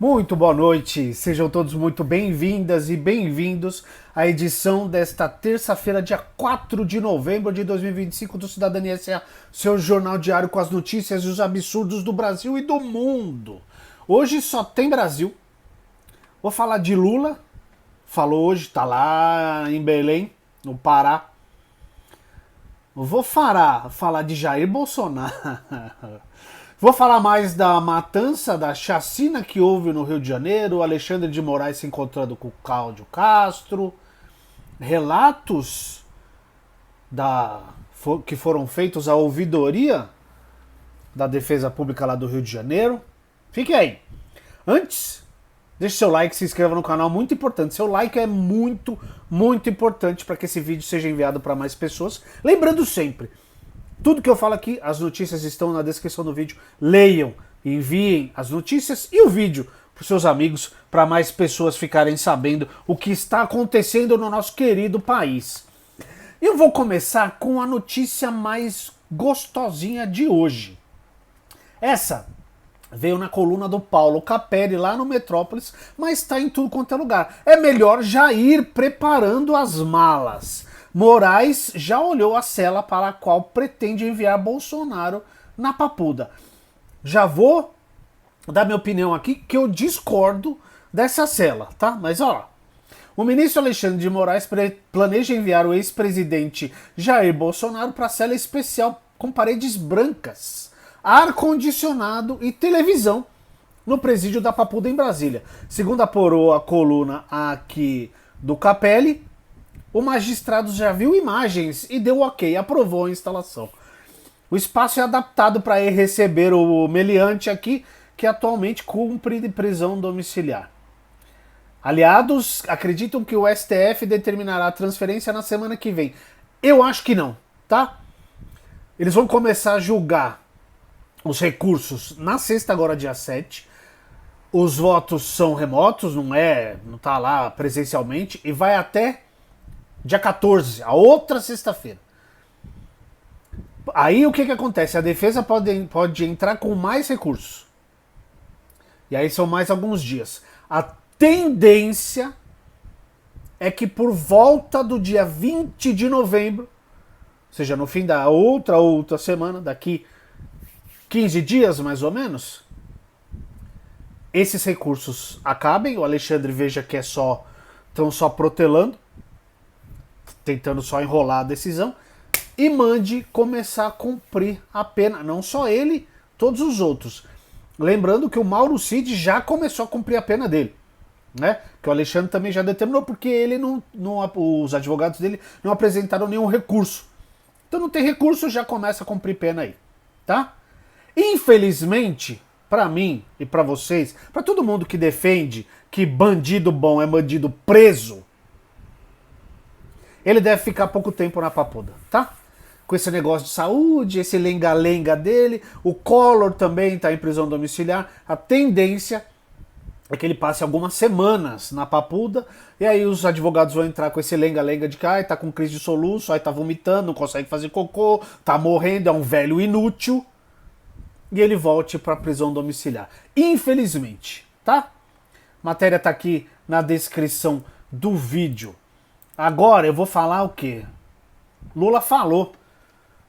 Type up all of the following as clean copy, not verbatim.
Muito boa noite, sejam todos muito bem-vindas e bem-vindos à edição desta terça-feira, dia 4 de novembro de 2025 do Cidadania S.A., seu jornal diário com as notícias e os absurdos do Brasil e do mundo. Hoje só tem Brasil. Vou falar de Lula, falou hoje, tá lá em Belém, no Pará. Vou falar de Jair Bolsonaro. Vou falar mais da matança, da chacina que houve no Rio de Janeiro, Alexandre de Moraes se encontrando com Cláudio Castro, relatos que foram feitos à ouvidoria da Defesa Pública lá do Rio de Janeiro. Fique aí. Antes, deixe seu like, se inscreva no canal, muito importante. Seu like é muito importante para que esse vídeo seja enviado para mais pessoas. Lembrando sempre, tudo que eu falo aqui, as notícias estão na descrição do vídeo. Leiam, enviem as notícias e o vídeo para os seus amigos, para mais pessoas ficarem sabendo o que está acontecendo no nosso querido país. Eu vou começar com a notícia mais gostosinha de hoje. Essa veio na coluna do Paulo Capelli lá no Metrópolis, mas está em tudo quanto é lugar. É melhor já ir preparando as malas. Moraes já olhou a cela para a qual pretende enviar Bolsonaro na Papuda. Já vou dar minha opinião aqui, que eu discordo dessa cela, tá? Mas ó, o ministro Alexandre de Moraes planeja enviar o ex-presidente Jair Bolsonaro para a cela especial com paredes brancas, ar-condicionado e televisão no presídio da Papuda em Brasília. Segundo apurou a coluna aqui do Capelli, o magistrado já viu imagens e deu ok, aprovou a instalação. O espaço é adaptado para receber o meliante aqui, que atualmente cumpre prisão domiciliar. Aliados acreditam que o STF determinará a transferência na semana que vem. Eu acho que não, tá? Eles vão começar a julgar os recursos na sexta, agora dia 7. Os votos são remotos, não tá lá presencialmente, e vai até dia 14, a outra sexta-feira. Aí o que acontece? A defesa pode entrar com mais recursos. E aí são mais alguns dias. A tendência é que por volta do dia 20 de novembro, ou seja, no fim da outra semana, daqui 15 dias mais ou menos, esses recursos acabem. O Alexandre veja que estão só protelando, tentando só enrolar a decisão, e mande começar a cumprir a pena. Não só ele, todos os outros. Lembrando que o Mauro Cid já começou a cumprir a pena dele, né? Que o Alexandre também já determinou, porque ele os advogados dele não apresentaram nenhum recurso. Então não tem recurso, já começa a cumprir pena aí, tá? Infelizmente, para mim e para vocês, para todo mundo que defende que bandido bom é bandido preso, ele deve ficar pouco tempo na Papuda, tá? Com esse negócio de saúde, esse lenga-lenga dele. O Collor também está em prisão domiciliar. A tendência é que ele passe algumas semanas na Papuda, e aí os advogados vão entrar com esse lenga-lenga de que tá com crise de soluço, aí tá vomitando, não consegue fazer cocô, tá morrendo, é um velho inútil, e ele volte para prisão domiciliar. Infelizmente, tá? A matéria tá aqui na descrição do vídeo. Agora eu vou falar o quê? Lula falou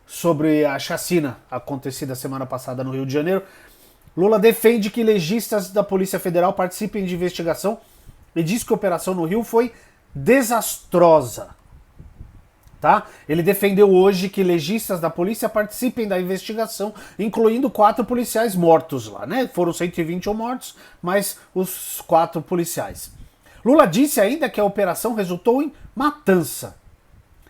sobre a chacina acontecida semana passada no Rio de Janeiro. Lula defende que legistas da Polícia Federal participem de investigação e diz que a operação no Rio foi desastrosa. Tá? Ele defendeu hoje que legistas da polícia participem da investigação, incluindo 4 policiais mortos lá, né? Foram 121 mortos, mas os 4 policiais. Lula disse ainda que a operação resultou em matança.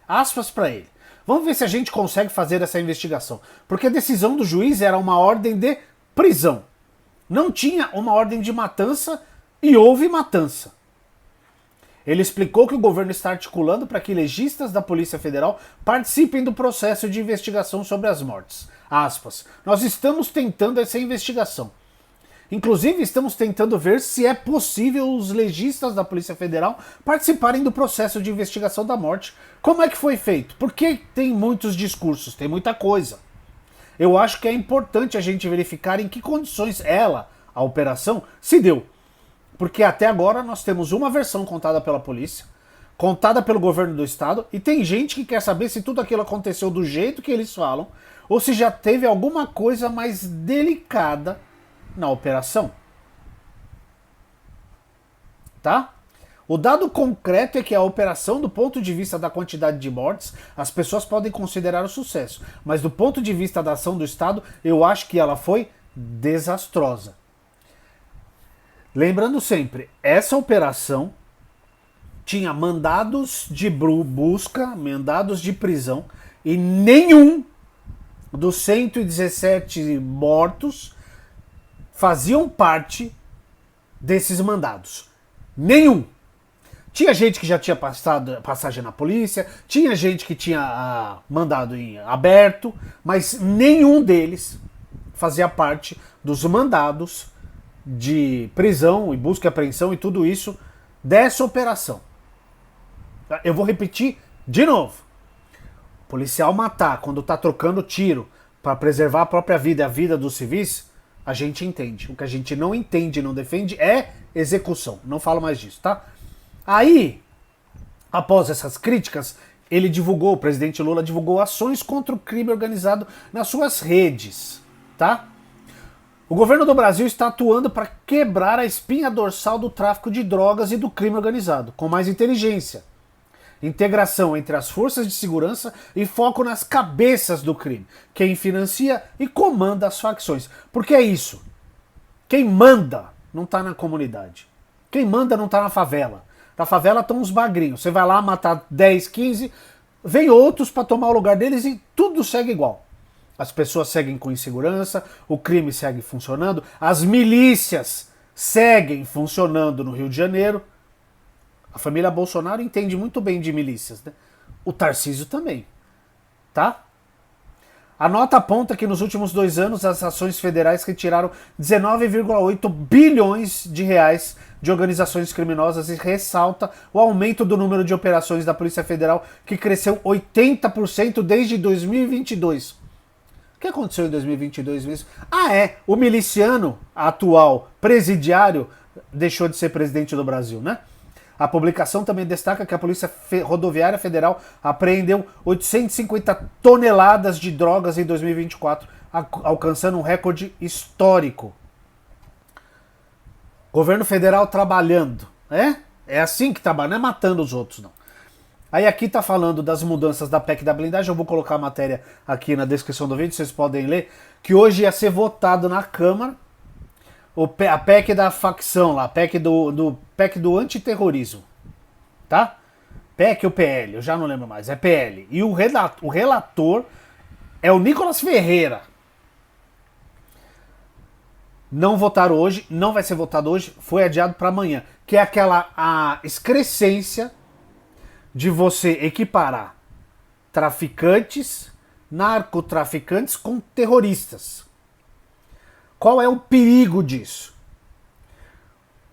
Aspas para ele. Vamos ver se a gente consegue fazer essa investigação. Porque a decisão do juiz era uma ordem de prisão. Não tinha uma ordem de matança e houve matança. Ele explicou que o governo está articulando para que legistas da Polícia Federal participem do processo de investigação sobre as mortes. Aspas. Nós estamos tentando essa investigação. Inclusive, estamos tentando ver se é possível os legistas da Polícia Federal participarem do processo de investigação da morte. Como é que foi feito? Porque tem muitos discursos, tem muita coisa. Eu acho que é importante a gente verificar em que condições a operação, se deu. Porque até agora nós temos uma versão contada pela polícia, contada pelo governo do estado, e tem gente que quer saber se tudo aquilo aconteceu do jeito que eles falam, ou se já teve alguma coisa mais delicada na operação. Tá? O dado concreto é que a operação, do ponto de vista da quantidade de mortes, as pessoas podem considerar um sucesso. Mas do ponto de vista da ação do Estado, eu acho que ela foi desastrosa. Lembrando sempre, essa operação tinha mandados de busca, mandados de prisão, e nenhum dos 117 mortos faziam parte desses mandados. Nenhum. Tinha gente que já tinha passagem na polícia, tinha gente que tinha mandado em aberto, mas nenhum deles fazia parte dos mandados de prisão e busca e apreensão e tudo isso dessa operação. Eu vou repetir de novo. O policial matar quando tá trocando tiro para preservar a própria vida e a vida dos civis, a gente entende. O que a gente não entende e não defende é execução. Não falo mais disso, tá? Aí, após essas críticas, o presidente Lula divulgou ações contra o crime organizado nas suas redes, tá? O governo do Brasil está atuando para quebrar a espinha dorsal do tráfico de drogas e do crime organizado, com mais inteligência, integração entre as forças de segurança e foco nas cabeças do crime, quem financia e comanda as facções. Porque é isso. Quem manda não está na comunidade. Quem manda não está na favela. Na favela estão os bagrinhos. Você vai lá matar 10, 15, vem outros para tomar o lugar deles e tudo segue igual. As pessoas seguem com insegurança, o crime segue funcionando, as milícias seguem funcionando no Rio de Janeiro. A família Bolsonaro entende muito bem de milícias, né? O Tarcísio também, tá? A nota aponta que nos últimos 2 anos as ações federais retiraram 19,8 bilhões de reais de organizações criminosas e ressalta o aumento do número de operações da Polícia Federal, que cresceu 80% desde 2022. O que aconteceu em 2022 mesmo? O miliciano atual presidiário deixou de ser presidente do Brasil, né? A publicação também destaca que a Polícia Rodoviária Federal apreendeu 850 toneladas de drogas em 2024, alcançando um recorde histórico. Governo federal trabalhando, né? É assim que trabalha, não é matando os outros, não. Aí aqui tá falando das mudanças da PEC da blindagem, eu vou colocar a matéria aqui na descrição do vídeo, vocês podem ler, que hoje ia ser votado na Câmara a PEC da facção lá, a PEC do antiterrorismo, tá? PEC ou PL, eu já não lembro mais, é PL. E o relator é o Nicolas Ferreira. Não votaram hoje, não vai ser votado hoje, foi adiado para amanhã, que é a excrescência de você equiparar traficantes, narcotraficantes com terroristas. Qual é o perigo disso?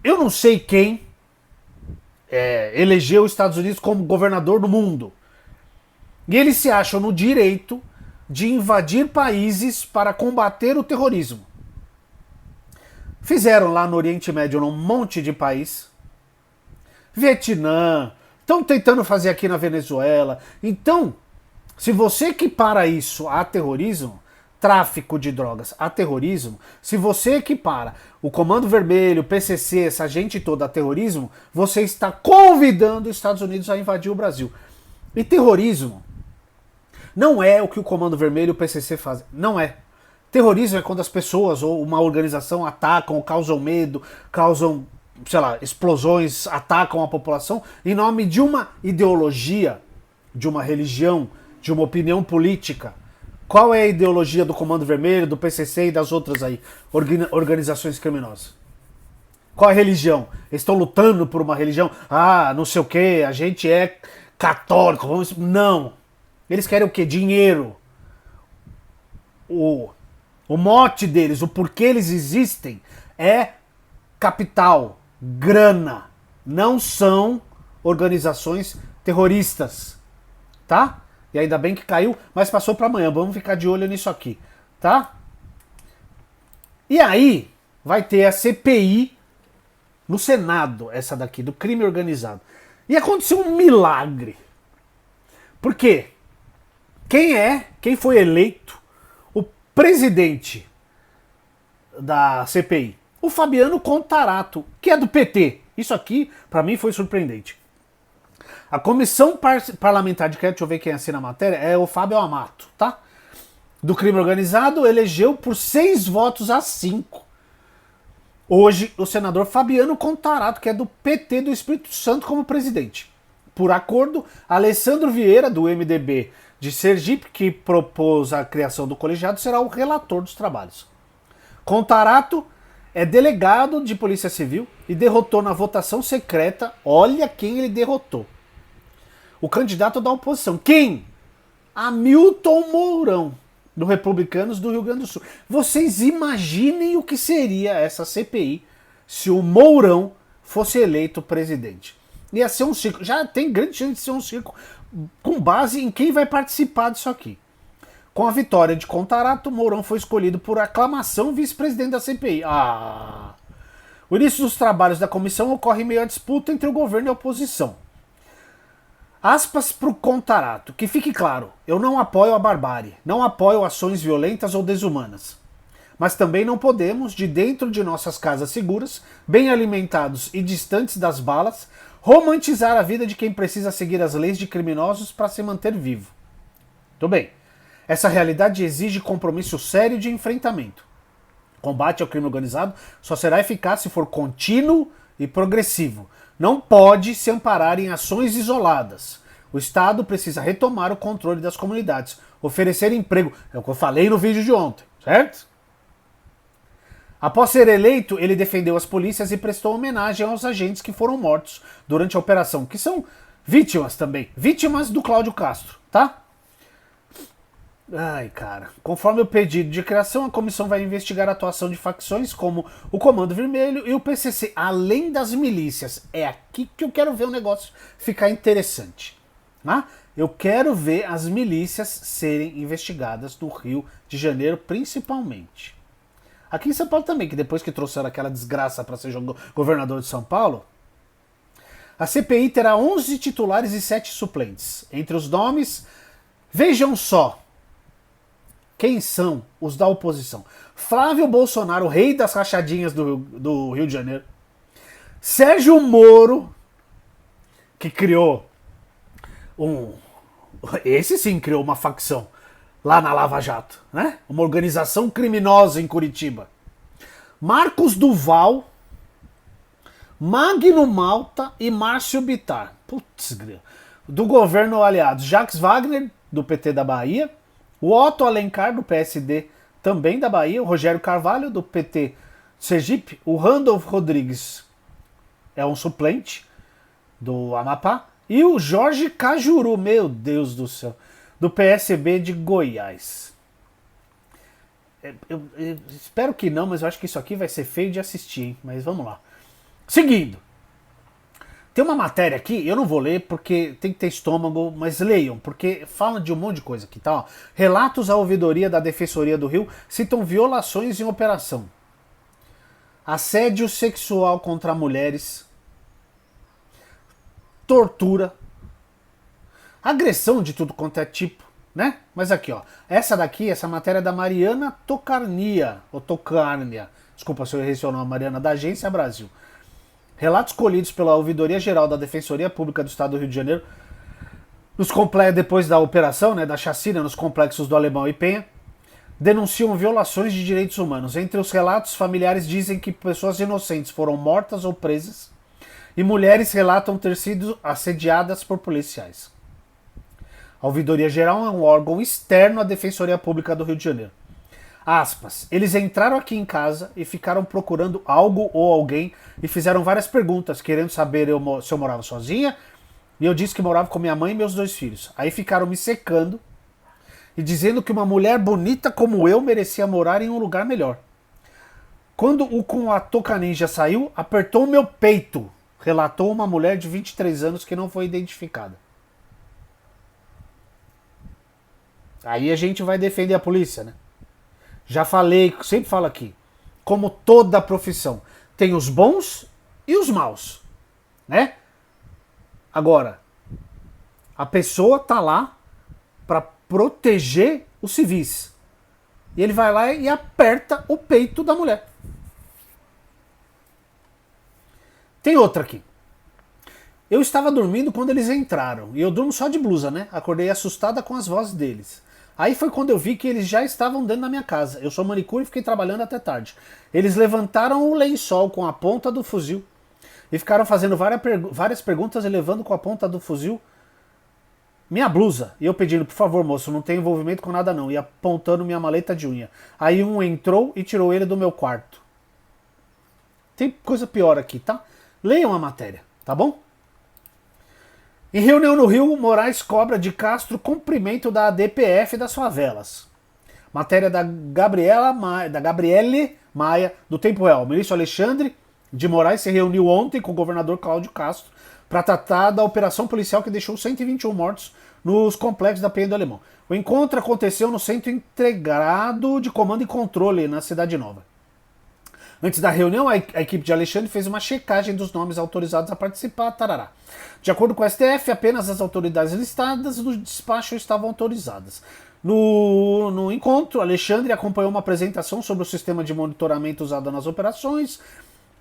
Eu não sei quem elegeu os Estados Unidos como governador do mundo. E eles se acham no direito de invadir países para combater o terrorismo. Fizeram lá no Oriente Médio um monte de país. Vietnã, estão tentando fazer aqui na Venezuela. Então, se você equipara isso a terrorismo, tráfico de drogas a terrorismo, se você equipara o Comando Vermelho, o PCC, essa gente toda a terrorismo, você está convidando os Estados Unidos a invadir o Brasil. E terrorismo não é o que o Comando Vermelho e o PCC fazem. Não é. Terrorismo é quando as pessoas ou uma organização atacam, causam medo, causam, sei lá, explosões, atacam a população em nome de uma ideologia, de uma religião, de uma opinião política. Qual é a ideologia do Comando Vermelho, do PCC e das outras aí, organizações criminosas? Qual é a religião? Eles estão lutando por uma religião? Não sei o que, a gente é católico. Não. Eles querem o quê? Dinheiro. O mote deles, o porquê eles existem é capital, grana. Não são organizações terroristas. Tá? E ainda bem que caiu, mas passou para amanhã. Vamos ficar de olho nisso aqui, tá? E aí vai ter a CPI no Senado, essa daqui, do crime organizado. E aconteceu um milagre. Por quê? Quem foi eleito o presidente da CPI? O Fabiano Contarato, que é do PT. Isso aqui, para mim, foi surpreendente. A Comissão Parlamentar de Inquérito, deixa eu ver quem assina a matéria, é o Fábio Amato, tá? Do crime organizado, elegeu por 6 votos a 5. Hoje, o senador Fabiano Contarato, que é do PT do Espírito Santo, como presidente. Por acordo, Alessandro Vieira, do MDB de Sergipe, que propôs a criação do colegiado, será o relator dos trabalhos. Contarato é delegado de Polícia Civil e derrotou na votação secreta, olha quem ele derrotou. O candidato da oposição. Quem? Hamilton Mourão, do Republicanos do Rio Grande do Sul. Vocês imaginem o que seria essa CPI se o Mourão fosse eleito presidente. Ia ser um circo. Já tem grande chance de ser um circo com base em quem vai participar disso aqui. Com a vitória de Contarato, Mourão foi escolhido por aclamação vice-presidente da CPI. O início dos trabalhos da comissão ocorre em meio à disputa entre o governo e a oposição. Aspas para o Contarato. Que fique claro, eu não apoio a barbárie, não apoio ações violentas ou desumanas. Mas também não podemos, de dentro de nossas casas seguras, bem alimentados e distantes das balas, romantizar a vida de quem precisa seguir as leis de criminosos para se manter vivo. Tudo bem. Essa realidade exige compromisso sério de enfrentamento. Combate ao crime organizado só será eficaz se for contínuo e progressivo. Não pode se amparar em ações isoladas. O Estado precisa retomar o controle das comunidades, oferecer emprego. É o que eu falei no vídeo de ontem, certo? Após ser eleito, ele defendeu as polícias e prestou homenagem aos agentes que foram mortos durante a operação, que são vítimas também. Vítimas do Cláudio Castro, tá? Ai, cara. Conforme o pedido de criação, a comissão vai investigar a atuação de facções como o Comando Vermelho e o PCC, além das milícias. É aqui que eu quero ver o negócio ficar interessante. Tá? Eu quero ver as milícias serem investigadas no Rio de Janeiro, principalmente. Aqui em São Paulo também, que depois que trouxeram aquela desgraça para ser governador de São Paulo, a CPI terá 11 titulares e 7 suplentes. Entre os nomes, vejam só. Quem são os da oposição? Flávio Bolsonaro, rei das rachadinhas do Rio de Janeiro. Sérgio Moro, que criou esse sim criou uma facção lá na Lava Jato, né? Uma organização criminosa em Curitiba. Marcos Duval, Magno Malta e Márcio Bittar. Putz, do governo aliado. Jacques Wagner, do PT da Bahia. O Otto Alencar, do PSD, também da Bahia. O Rogério Carvalho, do PT Sergipe. O Randolph Rodrigues é um suplente do Amapá. E o Jorge Cajuru, meu Deus do céu, do PSB de Goiás. Eu espero que não, mas eu acho que isso aqui vai ser feio de assistir, hein? Mas vamos lá. Seguindo. Tem uma matéria aqui, eu não vou ler porque tem que ter estômago, mas leiam, porque fala de um monte de coisa aqui, tá? Ó, relatos à ouvidoria da Defensoria do Rio citam violações em operação. Assédio sexual contra mulheres. Tortura. Agressão de tudo quanto é tipo, né? Mas aqui, ó. Essa matéria é da Mariana Tocarnia, ou Tocarnia. Desculpa se eu errei seu nome, Mariana, da Agência Brasil. Relatos colhidos pela Ouvidoria Geral da Defensoria Pública do Estado do Rio de Janeiro depois da operação, né, da chacina nos complexos do Alemão e Penha, denunciam violações de direitos humanos. Entre os relatos, familiares dizem que pessoas inocentes foram mortas ou presas e mulheres relatam ter sido assediadas por policiais. A Ouvidoria Geral é um órgão externo à Defensoria Pública do Rio de Janeiro. Aspas, eles entraram aqui em casa e ficaram procurando algo ou alguém e fizeram várias perguntas, querendo saber se eu morava sozinha, e eu disse que morava com minha mãe e meus 2 filhos. Aí ficaram me secando e dizendo que uma mulher bonita como eu merecia morar em um lugar melhor. Quando o com a Toca Ninja saiu, apertou o meu peito, relatou uma mulher de 23 anos que não foi identificada. Aí a gente vai defender a polícia, né? Já falei, sempre falo aqui, como toda profissão, tem os bons e os maus, né? Agora, a pessoa tá lá para proteger os civis. E ele vai lá e aperta o peito da mulher. Tem outra aqui. Eu estava dormindo quando eles entraram. E eu durmo só de blusa, né? Acordei assustada com as vozes deles. Aí foi quando eu vi que eles já estavam dentro da minha casa. Eu sou manicure e fiquei trabalhando até tarde. Eles levantaram o lençol com a ponta do fuzil e ficaram fazendo várias perguntas e levando com a ponta do fuzil minha blusa. E eu pedindo, por favor, moço, não tem envolvimento com nada não. E apontando minha maleta de unha. Aí um entrou e tirou ele do meu quarto. Tem coisa pior aqui, tá? Leiam a matéria, tá bom? Em reunião no Rio, Moraes cobra de Castro cumprimento da DPF das favelas. Matéria da Gabriele Maia, do Tempo Real. O ministro Alexandre de Moraes se reuniu ontem com o governador Cláudio Castro para tratar da operação policial que deixou 121 mortos nos complexos da Penha do Alemão. O encontro aconteceu no Centro Integrado de Comando e Controle, na Cidade Nova. Antes da reunião, a equipe de Alexandre fez uma checagem dos nomes autorizados a participar. Tarará. De acordo com o STF, apenas as autoridades listadas no despacho estavam autorizadas. No encontro, Alexandre acompanhou uma apresentação sobre o sistema de monitoramento usado nas operações,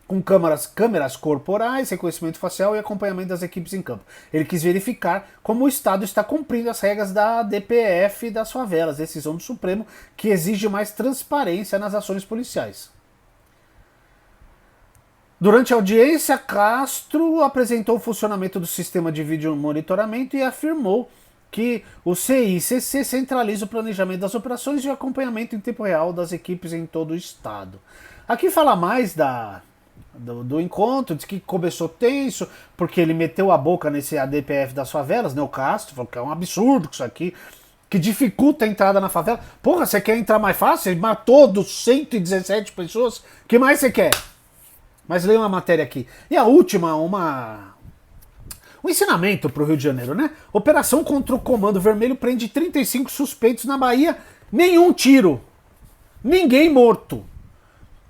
com câmeras corporais, reconhecimento facial e acompanhamento das equipes em campo. Ele quis verificar como o Estado está cumprindo as regras da DPF das favelas, decisão do Supremo que exige mais transparência nas ações policiais. Durante a audiência, Castro apresentou o funcionamento do sistema de vídeo monitoramento e afirmou que o CICC centraliza o planejamento das operações e o acompanhamento em tempo real das equipes em todo o estado. Aqui fala mais do encontro, diz que começou tenso, porque ele meteu a boca nesse ADPF das favelas, né, o Castro, falou que é um absurdo isso aqui, que dificulta a entrada na favela. Porra, você quer entrar mais fácil? Ele matou dos 117 pessoas, o que mais você quer? Mas leia uma matéria aqui. E a última, um ensinamento para o Rio de Janeiro, né? Operação contra o Comando Vermelho prende 35 suspeitos na Bahia, nenhum tiro, ninguém morto.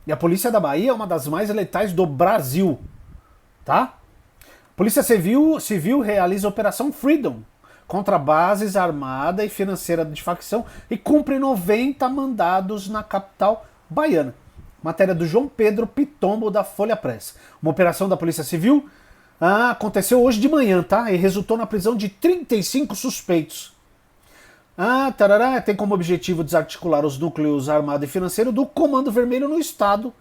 E a polícia da Bahia é uma das mais letais do Brasil, tá? Polícia Civil realiza a Operação Freedom contra bases armada e financeira de facção e cumpre 90 mandados na capital baiana. Matéria do João Pedro Pitombo, da Folha Press. Uma operação da Polícia Civil aconteceu hoje de manhã, tá? E resultou na prisão de 35 suspeitos. Tem como objetivo desarticular os núcleos armado e financeiro do Comando Vermelho no estado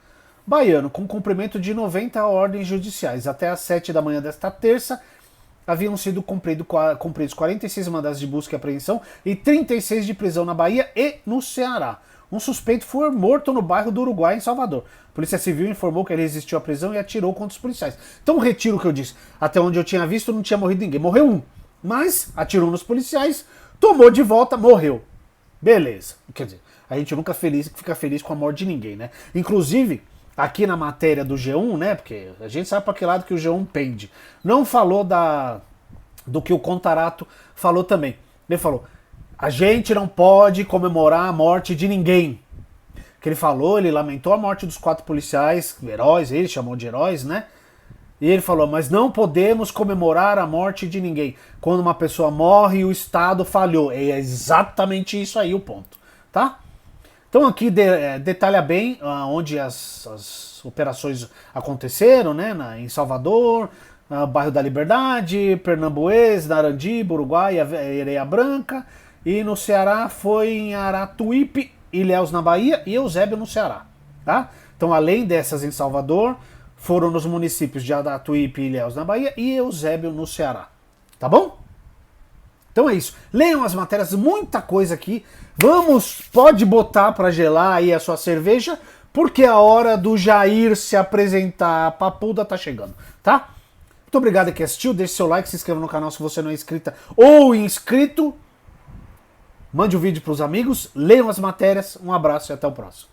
baiano, com cumprimento de 90 ordens judiciais. Até às 7 da manhã desta terça, haviam sido cumpridos 46 mandados de busca e apreensão e 36 de prisão na Bahia e no Ceará. Um suspeito foi morto no bairro do Uruguai, em Salvador. A Polícia Civil informou que ele resistiu à prisão e atirou contra os policiais. Então retiro o que eu disse. Até onde eu tinha visto não tinha morrido ninguém. Morreu um. Mas atirou nos policiais, tomou de volta, morreu. Beleza. Quer dizer, a gente nunca fica feliz com a morte de ninguém, né? Inclusive, aqui na matéria do G1, né? Porque a gente sabe para que lado que o G1 pende. Não falou do que o Contarato falou também. Ele falou: a gente não pode comemorar a morte de ninguém. Que ele falou, ele lamentou a morte dos 4 policiais, heróis, ele chamou de heróis, né? E ele falou, mas não podemos comemorar a morte de ninguém. Quando uma pessoa morre, o Estado falhou. É exatamente isso aí o ponto, tá? Então aqui detalha bem onde as operações aconteceram, né? Em Salvador, bairro da Liberdade, Pernambués, Narandiba, Uruguai, Areia Branca. E no Ceará foi em Aratuípe, Ilhéus na Bahia e Eusébio no Ceará. Tá? Então, além dessas em Salvador, foram nos municípios de Aratuípe e Ilhéus na Bahia e Eusébio no Ceará. Tá bom? Então é isso. Leiam as matérias, muita coisa aqui. Pode botar para gelar aí a sua cerveja, porque a hora do Jair se apresentar, a papuda tá chegando, tá? Muito obrigado que assistiu, deixe seu like, se inscreva no canal se você não é inscrita ou inscrito. Mande o vídeo para os amigos, leiam as matérias, um abraço e até o próximo.